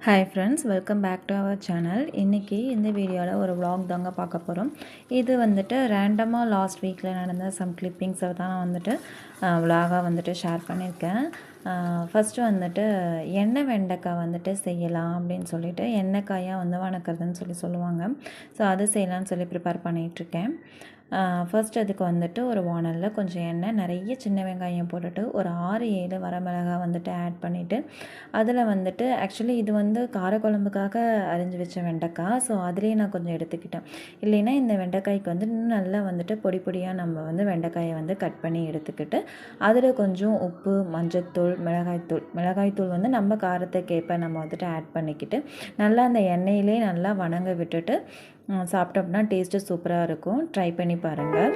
Hi friends, welcome back to our channel. இன்றைக்கி இந்த வீடியோவில் ஒரு vlog தாங்க பார்க்க போகிறோம். இது வந்துட்டு ரேண்டமாக லாஸ்ட் வீக்கில் நடந்த சம் கிளிப்பிங்ஸை தான் நான் வந்துட்டு vlog-ஆக வந்துட்டு ஷேர் பண்ணியிருக்கேன். ஃபஸ்ட்டு வந்துட்டு எண்ணெய் வெண்டைக்காய் வந்துட்டு செய்யலாம் அப்படின்னு சொல்லிட்டு எண்ணெய்க்காயாக வந்து வணக்கிறதுன்னு சொல்லுவாங்க. ஸோ அது செய்யலான்னு சொல்லி ப்ரிப்பேர் பண்ணிகிட்ருக்கேன். ஃபர்ஸ்ட் அதுக்கு வந்துட்டு ஒரு வானலில் கொஞ்சம் எண்ணெய், நிறைய சின்ன வெங்காயம் போட்டுட்டு ஒரு 6-7 வரமிளகாய் வந்துட்டு ஆட் பண்ணிவிட்டு அதில் வந்துட்டு ஆக்சுவலி இது வந்து காரக்குழம்புக்காக அரிஞ்சு வச்ச வெண்டைக்காய். ஸோ அதிலேயே நான் கொஞ்சம் எடுத்துக்கிட்டேன். இல்லைன்னா இந்த வெண்டைக்காய்க்கு வந்து இன்னும் நல்லா வந்துட்டு பொடி பொடியாக நம்ம வந்து வெண்டைக்காயை வந்து கட் பண்ணி எடுத்துக்கிட்டு அதில் கொஞ்சம் உப்பு, மஞ்சத்தூள், மிளகாய்த்தூள் வந்து நம்ம காரத்துக்கேற்ப நம்ம வந்துட்டு ஆட் பண்ணிக்கிட்டு நல்லா அந்த எண்ணெயிலே நல்லா வணங்க விட்டுட்டு சாப்பிட்டோம்னா டேஸ்ட்டு சூப்பராக இருக்கும். ட்ரை பண்ணி பாருங்கள்.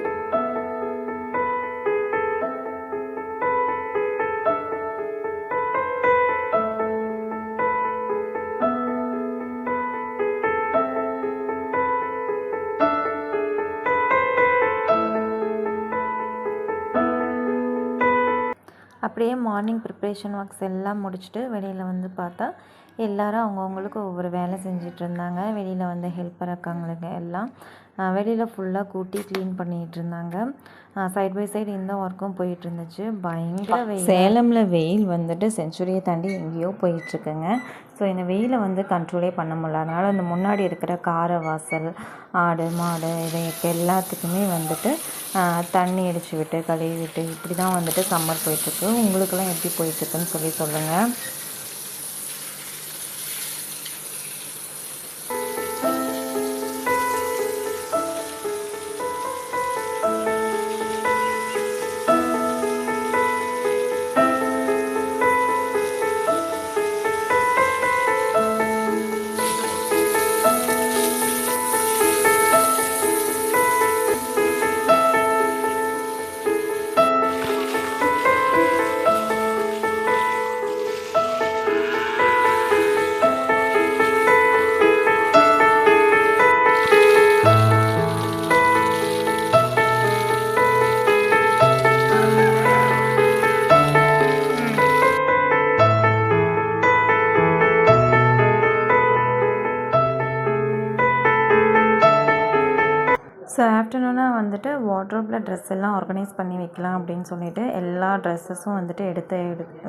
அப்படியே மார்னிங் ப்ரிப்ரேஷன் ஒர்க்ஸ் எல்லாம் முடிச்சுட்டு வெளியில் வந்து பார்த்தா எல்லோரும் அவங்கவுங்களுக்கு ஒவ்வொரு வேலை செஞ்சிட்டு இருந்தாங்க. வெளியில் வந்து ஹெல்ப்பர் இருக்காங்களுக்கு எல்லாம் வெளியில் ஃபுல்லாக கூட்டி க்ளீன் பண்ணிகிட்டு இருந்தாங்க. சைட் பை சைடு இந்த ஒர்க்கும் போயிட்டு இருந்துச்சு. பயங்கர வெயில். சேலமில் வெயில் வந்துட்டு செஞ்சுரியை தாண்டி எங்கேயோ போயிட்டுருக்குங்க. ஸோ இந்த வெயிலை வந்து கண்ட்ரோலே பண்ண முடியல. அதனால் இந்த முன்னாடி இருக்கிற கார வாசல், ஆடு மாடு இதை எல்லாத்துக்குமே வந்துட்டு தண்ணி அடித்து விட்டு கழுவி விட்டு இப்படி தான் வந்துட்டு சம்மர் போயிட்டுருக்கு. உங்களுக்கெல்லாம் எப்படி போயிட்டுருக்குன்னு சொல்லுங்கள். ஸோ ஆஃப்டர்நூனாக வந்துட்டு வார்ட்ரோப்பில் ட்ரெஸ் எல்லாம் ஆர்கனைஸ் பண்ணி வைக்கலாம் அப்படின்னு சொல்லிட்டு எல்லா ட்ரெஸ்ஸஸும் வந்துட்டு எடுத்து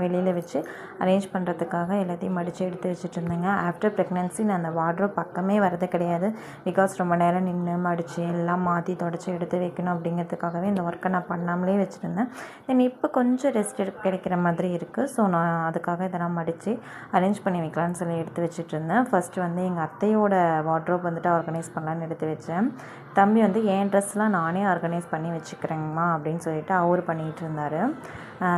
வெளியில் வச்சு அரேஞ்ச் பண்ணுறதுக்காக எல்லாத்தையும் மடித்து எடுத்து வச்சுட்டு இருந்தேங்க. ஆஃப்டர் ப்ரெக்னென்சி நான் அந்த வார்ட்ரோப் பக்கமே வரது கிடையாது. பிகாஸ் ரொம்ப நேரம் நின்று மடித்து எல்லாம் மாற்றி தொடச்சி எடுத்து வைக்கணும் அப்படிங்கிறதுக்காகவே இந்த ஒர்க்கை நான் பண்ணாமலே வச்சுருந்தேன். தென் இப்போ கொஞ்சம் ரெஸ்ட் கிடைக்கிற மாதிரி இருக்குது. ஸோ நான் அதுக்காக இதெல்லாம் மடித்து அரேஞ்ச் பண்ணி வைக்கலான்னு சொல்லி எடுத்து வச்சுட்டு இருந்தேன். ஃபஸ்ட்டு வந்து எங்கள் அத்தையோட வார்ட்ரோப் வந்துட்டு ஆர்கனைஸ் பண்ணலான்னு எடுத்து வச்சேன். தம்பி வந்து என் ட்ரெஸ்லாம் நானே ஆர்கனைஸ் பண்ணி வச்சுக்கிறேங்கம்மா அப்படின்னு சொல்லிட்டு அவர் பண்ணிகிட்டு இருந்தார்.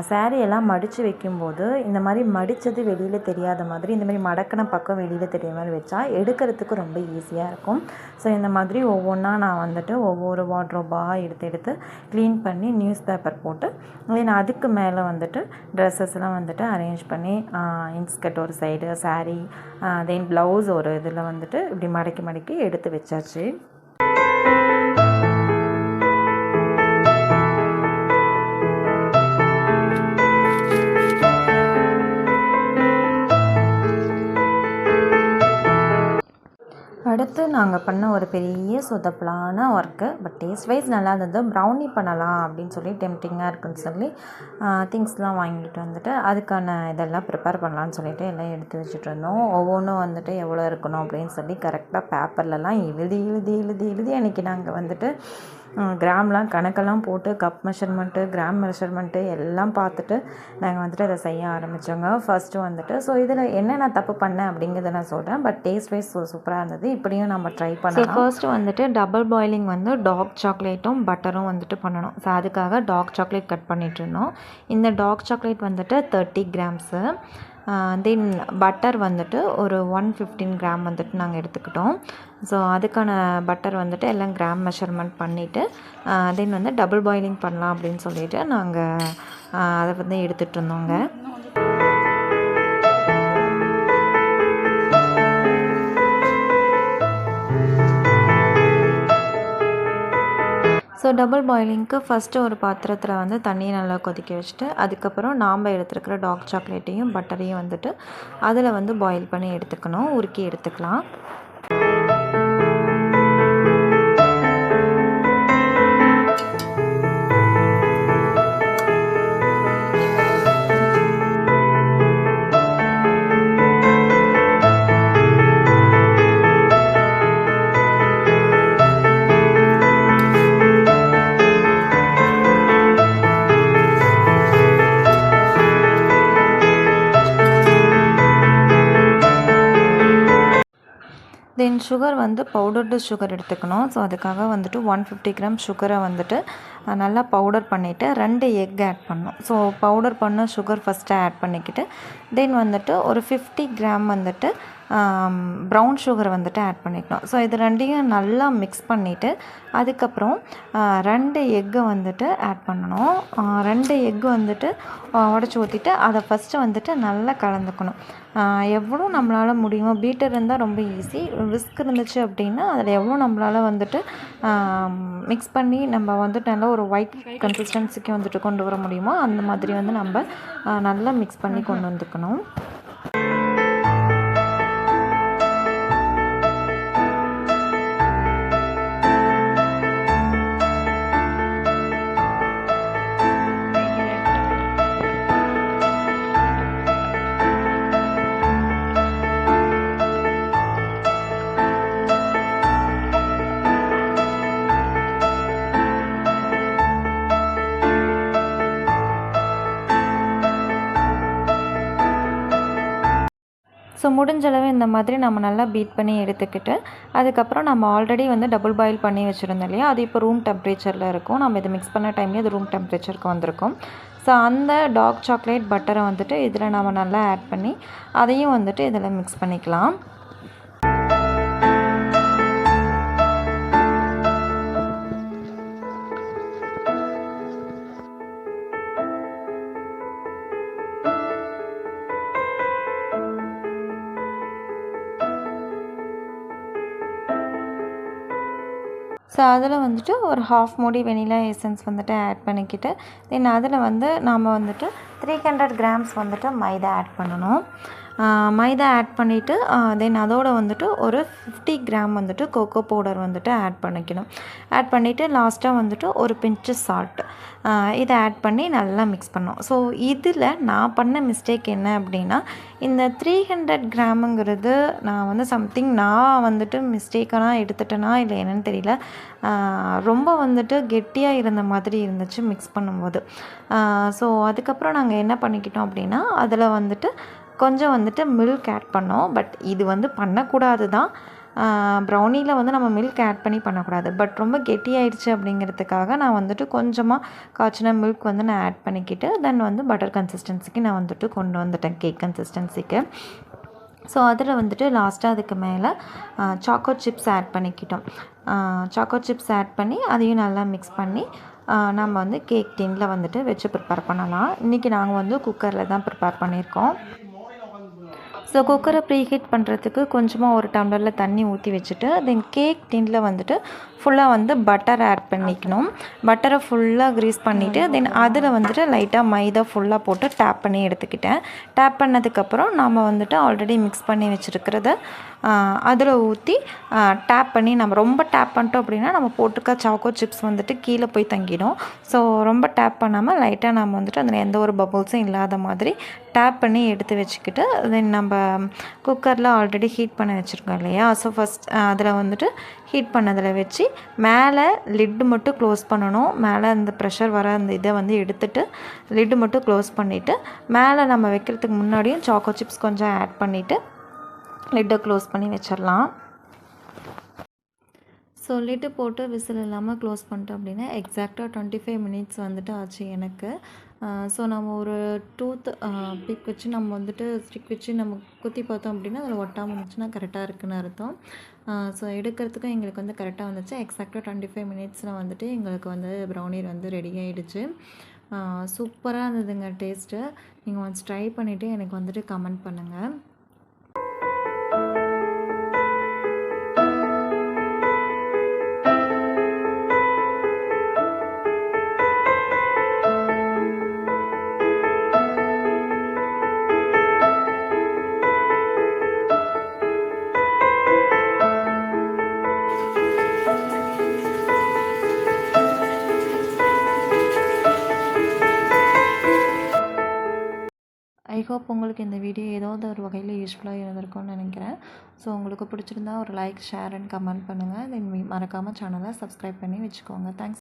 சாரீ எல்லாம் மடித்து வைக்கும்போது இந்த மாதிரி மடித்தது வெளியில் தெரியாத மாதிரி இந்த மாதிரி மடக்கின பக்கம் வெளியில் தெரியாத மாதிரி வச்சா எடுக்கிறதுக்கு ரொம்ப ஈஸியாக இருக்கும். ஸோ இந்த மாதிரி ஒவ்வொன்றா நான் வந்துட்டு ஒவ்வொரு வார்ட்ரோபாக எடுத்து க்ளீன் பண்ணி நியூஸ் பேப்பர் போட்டு நான் அதுக்கு மேலே வந்துட்டு ட்ரெஸ்ஸஸ்லாம் வந்துட்டு அரேஞ்ச் பண்ணி இன்ஸ்கர்ட் ஒரு சைடு, சாரீ, தென் ப்ளவுஸ் ஒரு இதில் வந்துட்டு இப்படி மடக்கி எடுத்து வச்சாச்சு. அடுத்து நாங்கள் பண்ண ஒரு பெரிய சொதப்பலான ஒர்க்கு, பட் டேஸ்ட் வைஸ் நல்லா இருந்தது. ப்ரௌனி பண்ணலாம் அப்படின்னு சொல்லி டெம்டிங்காக இருக்குன்னு சொல்லி திங்ஸ்லாம் வாங்கிட்டு வந்துட்டு அதுக்கான இதெல்லாம் ப்ரிப்பேர் பண்ணலான்னு சொல்லிட்டு எல்லாம் எடுத்து வச்சுட்டு இருந்தோம். ஒவ்வொன்றும் வந்துட்டு எவ்வளோ இருக்கணும் அப்படின்னு சொல்லி கரெக்டாக பேப்பர்லலாம் எழுதி அன்றைக்கி நாங்கள் வந்துட்டு கிராம்லாம் கணக்கெல்லாம் போட்டு கப் மெஷர்மெண்ட்டு, கிராம் மெஷர்மெண்ட்டு எல்லாம் பார்த்துட்டு நாங்கள் வந்துட்டு அதை செய்ய ஆரம்பித்தோங்க. ஃபஸ்ட்டு வந்துட்டு ஸோ இதில் என்ன நான் தப்பு பண்ணேன் அப்படிங்கிறத நான் சொல்கிறேன். பட் டேஸ்ட் வைஸ் சூப்பராக இருந்தது. இப்படியும் நம்ம ட்ரை பண்ணலாம். ஃபர்ஸ்ட்டு வந்துட்டு டபுள் பாயிலிங் வந்து டார்க் சாக்லேட்டும் பட்டரும் வந்துட்டு பண்ணணும். ஸோ அதுக்காக டார்க் சாக்லேட் கட் பண்ணிகிட்டு இருந்தோம். இந்த டார்க் சாக்லேட் வந்துட்டு 30 கிராம்ஸு. தென் பட்டர் வந்துட்டு ஒரு 115 கிராம் வந்துட்டு நாங்கள் எடுத்துக்கிட்டோம். ஸோ அதுக்கான பட்டர் வந்துட்டு எல்லாம் கிராம் மெஷர்மெண்ட் பண்ணிவிட்டு தென் வந்து டபுள் பாயிலிங் பண்ணலாம் அப்படின்னு சொல்லிட்டு நாங்கள் அதை வந்து எடுத்துகிட்டு இருந்தோங்க. ஸோ ஸோ டபுள் பாயிலிங்க்கு ஃபஸ்ட்டு ஒரு பாத்திரத்தில் வந்து தண்ணியை நல்லா கொதிக்க வச்சுட்டு அதுக்கப்புறம் நாம் எடுத்துருக்கிற டார்க் சாக்லேட்டையும் பட்டரையும் வந்துட்டு அதில் வந்து பாயில் பண்ணி எடுத்துக்கணும், உருக்கி எடுத்துக்கலாம். தென் சுகர் வந்து பவுடர்டு சுகர் எடுத்துக்கணும். ஸோ அதுக்காக வந்துட்டு 150 கிராம் சுகரை வந்துட்டு நல்லா பவுடர் பண்ணிவிட்டு 2 எக் ஆட் பண்ணணும். ஸோ பவுடர் பண்ண சுகர் ஃபஸ்ட்டு ஆட் பண்ணிக்கிட்டு தென் வந்துட்டு ஒரு 50 கிராம் வந்துட்டு ப்ரௌன் சுகர் வந்துட்டு ஆட் பண்ணிக்கணும். ஸோ இது ரெண்டையும் நல்லா மிக்ஸ் பண்ணிவிட்டு அதுக்கப்புறம் 2 எக்கை வந்துட்டு ஆட் பண்ணணும். 2 எக்கு வந்துட்டு உடச்சி ஊற்றிட்டு அதை ஃபஸ்ட்டு வந்துட்டு நல்லா கலந்துக்கணும். எவ்வளோ நம்மளால் முடியுமோ, பீட்டர் இருந்தால் ரொம்ப ஈஸி, விஸ்க் இருந்துச்சு அப்படின்னா அதில் எவ்வளோ நம்மளால் வந்துட்டு மிக்ஸ் பண்ணி நம்ம வந்துட்டு நல்லா ஒரு ஒயிட் கன்சிஸ்டன்சிக்கு வந்துட்டு கொண்டு வர முடியுமோ அந்த மாதிரி வந்து நம்ம நல்லா மிக்ஸ் பண்ணி கொண்டு வந்துக்கணும். ஸோ முடிஞ்சளவு இந்த மாதிரி நம்ம நல்லா பீட் பண்ணி எடுத்துக்கிட்டு அதுக்கப்புறம் நம்ம ஆல்ரெடி வந்து டபுள் பாயில் பண்ணி வச்சுருந்தோம் இல்லையா, அது இப்போ ரூம் டெம்பரேச்சரில் இருக்கும். நம்ம இதை மிக்ஸ் பண்ண டைம்லேயே அது ரூம் டெம்பரேச்சருக்கு வந்திருக்கும். ஸோ அந்த டார்க் சாக்லேட் பட்டரை வந்துட்டு இதில் நம்ம நல்லா ஆட் பண்ணி அதையும் வந்துட்டு இதில் மிக்ஸ் பண்ணிக்கலாம். ஸோ அதில் வந்துட்டு ஒரு ஹாஃப் மூடி வெனிலா எசன்ஸ் வந்துட்டு ஆட் பண்ணிக்கிட்டு தென் அதில் வந்து நாம் வந்துட்டு 300 கிராம்ஸ் வந்துட்டு மைதா ஆட் பண்ணணும். மைதா ஆட் பண்ணிவிட்டு தென் அதோடு வந்துட்டு ஒரு 50 கிராம் வந்துட்டு கோகோ பவுடர் வந்துட்டு ஆட் பண்ணிக்கணும். ஆட் பண்ணிவிட்டு லாஸ்ட்டாக வந்துட்டு ஒரு பிஞ்சு சால்ட் இதை ஆட் பண்ணி நல்லா மிக்ஸ் பண்ணோம். ஸோ இதில் நான் பண்ண மிஸ்டேக் என்ன அப்படின்னா, இந்த 300 கிராமுங்கிறது நான் வந்து சம்திங் நான் வந்துட்டு மிஸ்டேக்கான எடுத்துட்டேனா இல்லை என்னென்னு தெரியல, ரொம்ப வந்துட்டு கெட்டியாக இருந்த மாதிரி இருந்துச்சு மிக்ஸ் பண்ணும்போது. ஸோ அதுக்கப்புறம் நாங்கள் என்ன பண்ணிக்கிட்டோம் அப்படின்னா, அதில் வந்துட்டு கொஞ்சம் வந்துட்டு மில்க் ஆட் பண்ணோம். பட் இது வந்து பண்ணக்கூடாது தான், ப்ரௌனியில் வந்து நம்ம மில்க் ஆட் பண்ணி பண்ணக்கூடாது. பட் ரொம்ப கெட்டியாயிடுச்சு அப்படிங்கிறதுக்காக நான் வந்துட்டு கொஞ்சமாக காய்ச்சின மில்க் வந்து நான் ஆட் பண்ணிக்கிட்டு தென் வந்து பட்டர் கன்சிஸ்டன்சிக்கு நான் வந்துட்டு கொண்டு வந்துட்டேன், கேக் கன்சிஸ்டன்சிக்கு. ஸோ அதில் வந்துட்டு லாஸ்ட்டாக அதுக்கு மேலே சாக்கோ சிப்ஸ் ஆட் பண்ணிக்கிட்டோம். சாக்கோ சிப்ஸ் ஆட் பண்ணி அதையும் நல்லா மிக்ஸ் பண்ணி நம்ம வந்து கேக் டின்னில் வந்துட்டு வச்சு ப்ரிப்பேர் பண்ணலாம். இன்றைக்கி நாங்கள் வந்து குக்கரில் தான் ப்ரிப்பேர் பண்ணியிருக்கோம். ஸோ குக்கரை ப்ரீஹீட் பண்ணுறதுக்கு கொஞ்சமாக ஒரு டம்ளரில் தண்ணி ஊற்றி வச்சுட்டு தென் கேக் டின்னில் வந்துட்டு ஃபுல்லாக வந்து பட்டர் ஆட் பண்ணிக்கணும். பட்டரை ஃபுல்லாக க்ரீஸ் பண்ணிவிட்டு தென் அதில் வந்துட்டு லைட்டாக மைதா ஃபுல்லாக போட்டு டேப் பண்ணி எடுத்துக்கிட்டேன். டேப் பண்ணதுக்கப்புறம் நம்ம வந்துட்டு ஆல்ரெடி மிக்ஸ் பண்ணி வச்சுருக்கிறத அதில் ஊற்றி டேப் பண்ணி, நம்ம ரொம்ப டேப் பண்ணிட்டோம் அப்படின்னா நம்ம போட்டிருக்க சாக்கோ சிப்ஸ் வந்துட்டு கீழே போய் தங்கிடும். ஸோ ரொம்ப டேப் பண்ணாமல் லைட்டாக நம்ம வந்துட்டு அதில் எந்த ஒரு பபுள்ஸும் இல்லாத மாதிரி டேப் பண்ணி எடுத்து வச்சுக்கிட்டு தென் நம்ம குக்கரில் ஆல்ரெடி ஹீட் பண்ணி வச்சுருக்கோம் இல்லையா, ஸோ ஃபஸ்ட் அதில் வந்துட்டு ஹீட் பண்ணதில் வச்சு மேலே லிட்டு மட்டும் க்ளோஸ் பண்ணணும். மேலே அந்த ப்ரெஷர் வர அந்த இதை வந்து எடுத்துகிட்டு லிட்டு மட்டும் க்ளோஸ் பண்ணிவிட்டு மேலே நம்ம வைக்கிறதுக்கு முன்னாடியும் சாக்கோ சிப்ஸ் கொஞ்சம் ஆட் பண்ணிவிட்டு லிட்டை க்ளோஸ் பண்ணி வச்சிடலாம். ஸோ லிட்டு போட்டு விசில் இல்லாமல் க்ளோஸ் பண்ணிட்டோம் அப்படின்னா எக்ஸாக்டாக 25 மினிட்ஸ் வந்துட்டு ஆச்சு எனக்கு. ஸோ நம்ம ஒரு டூத் பிக் வச்சு நம்ம வந்துட்டு ஸ்டிக் வச்சு நம்ம குத்தி பார்த்தோம் அப்படின்னா அதில் ஒட்டாமல் இருந்துச்சுன்னா கரெக்டாக இருக்குதுன்னு அர்த்தம். ஸோ எடுக்கிறதுக்கும் எங்களுக்கு வந்து கரெக்டாக வந்துச்சு. எக்ஸாக்டாக 25 மினிட்ஸில் வந்துட்டு எங்களுக்கு வந்து ப்ரௌனி வந்து ரெடி ஆகிடுச்சு. சூப்பராக இருந்ததுங்க டேஸ்ட்டு. நீங்கள் ஒன்ஸ் ட்ரை பண்ணிவிட்டு எனக்கு வந்துட்டு கமெண்ட் பண்ணுங்கள். ஹோப் உங்களுக்கு இந்த வீடியோ ஏதாவது ஒரு வகையில் யூஸ்ஃபுல்லாக இருந்திருக்கும்னு நினைக்கிறேன். ஸோ உங்களுக்கு பிடிச்சிருந்தா ஒரு லைக், ஷேர் அண்ட் கமெண்ட் பண்ணுங்கள். தென் மறக்காமல் சேனலை சப்ஸ்கிரைப் பண்ணி வச்சுக்கோங்க. தேங்க்ஸ்.